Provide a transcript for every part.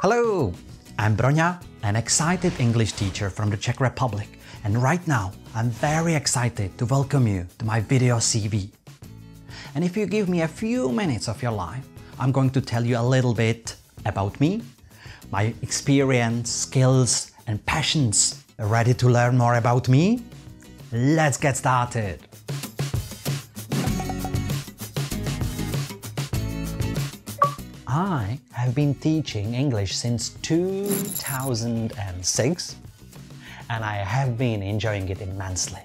Hello, I'm Broňa, an excited English teacher from the Czech Republic, and right now I'm very excited to welcome you to my video CV. And if you give me a few minutes of your life, I'm going to tell you a little bit about me, my experience, skills and passions. Ready to learn more about me? Let's get started! I have been teaching English since 2006 and I have been enjoying it immensely.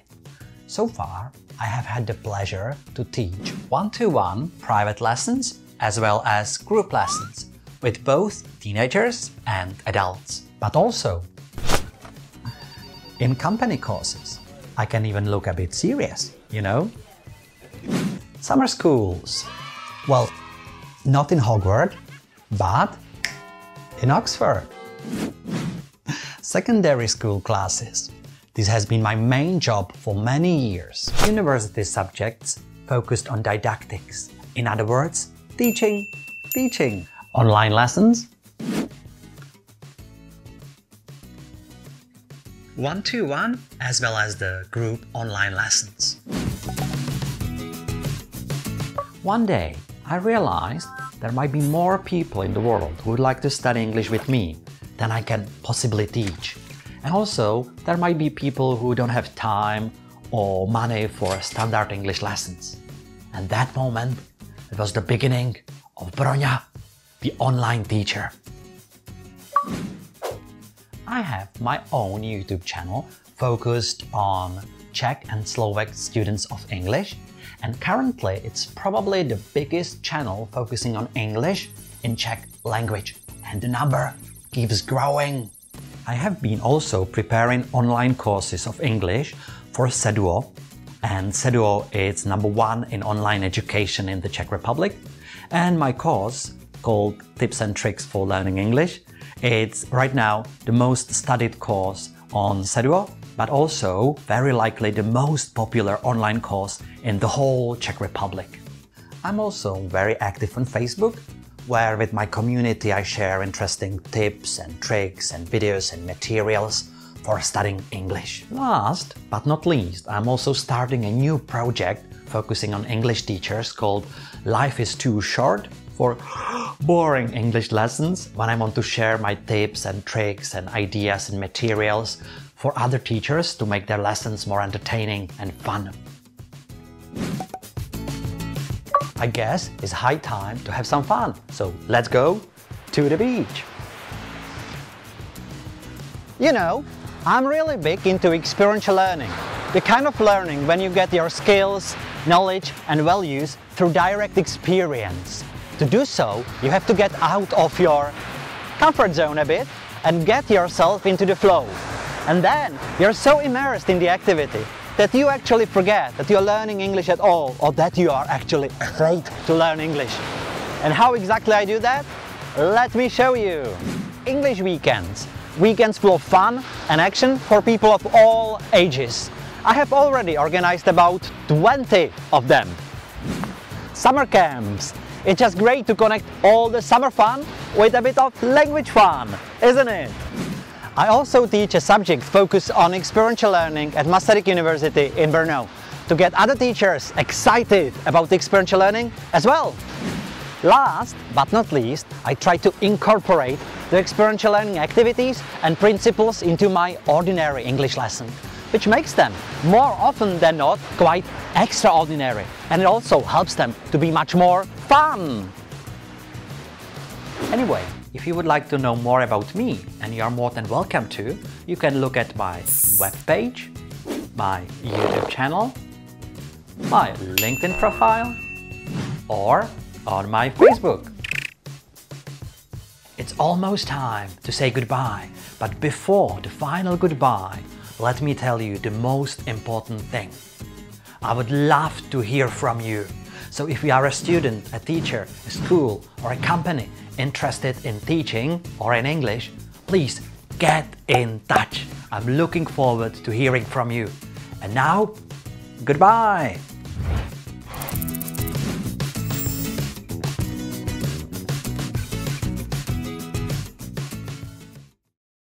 So far, I have had the pleasure to teach one-to-one private lessons as well as group lessons with both teenagers and adults, but also in company courses. I can even look a bit serious, you know? Summer schools. Well, not in Hogwarts, but in Oxford. Secondary school classes. This has been my main job for many years. University subjects focused on didactics. In other words, teaching. Online lessons. One-to-one as well as the group online lessons. One day, I realized there might be more people in the world who would like to study English with me than I can possibly teach. And also, there might be people who don't have time or money for standard English lessons. And that moment, it was the beginning of Broňa, the online teacher. I have my own YouTube channel focused on Czech and Slovak students of English, and currently it's probably the biggest channel focusing on English in Czech language, and the number keeps growing. I have been also preparing online courses of English for Seduo, and Seduo is #1 in online education in the Czech Republic, and my course called Tips and Tricks for Learning English. It's right now the most studied course on Seduo, but also very likely the most popular online course in the whole Czech Republic. I'm also very active on Facebook, where with my community I share interesting tips and tricks and videos and materials for studying English. Last but not least, I'm also starting a new project focusing on English teachers called Life is Too Short for boring English lessons, when I want to share my tips and tricks and ideas and materials for other teachers to make their lessons more entertaining and fun. I guess it's high time to have some fun, so let's go to the beach. You know, I'm really big into experiential learning, the kind of learning when you get your skills, knowledge and values through direct experience. To do so, you have to get out of your comfort zone a bit and get yourself into the flow. And then you're so immersed in the activity that you actually forget that you're learning English at all, or that you are actually afraid to learn English. And how exactly I do that? Let me show you. English weekends. Weekends full of fun and action for people of all ages. I have already organized about 20 of them. Summer camps. It's just great to connect all the summer fun with a bit of language fun, isn't it? I also teach a subject focused on experiential learning at Masaryk University in Brno to get other teachers excited about experiential learning as well. Last but not least, I try to incorporate the experiential learning activities and principles into my ordinary English lesson, which makes them more often than not quite extraordinary, and it also helps them to be much more fun. Anyway, if you would like to know more about me, and you are more than welcome to, you can look at my webpage, my YouTube channel, my LinkedIn profile, or on my Facebook. It's almost time to say goodbye, but before the final goodbye, let me tell you the most important thing. I would love to hear from you. So if you are a student, a teacher, a school or a company interested in teaching or in English, please get in touch. I'm looking forward to hearing from you. And now, Goodbye.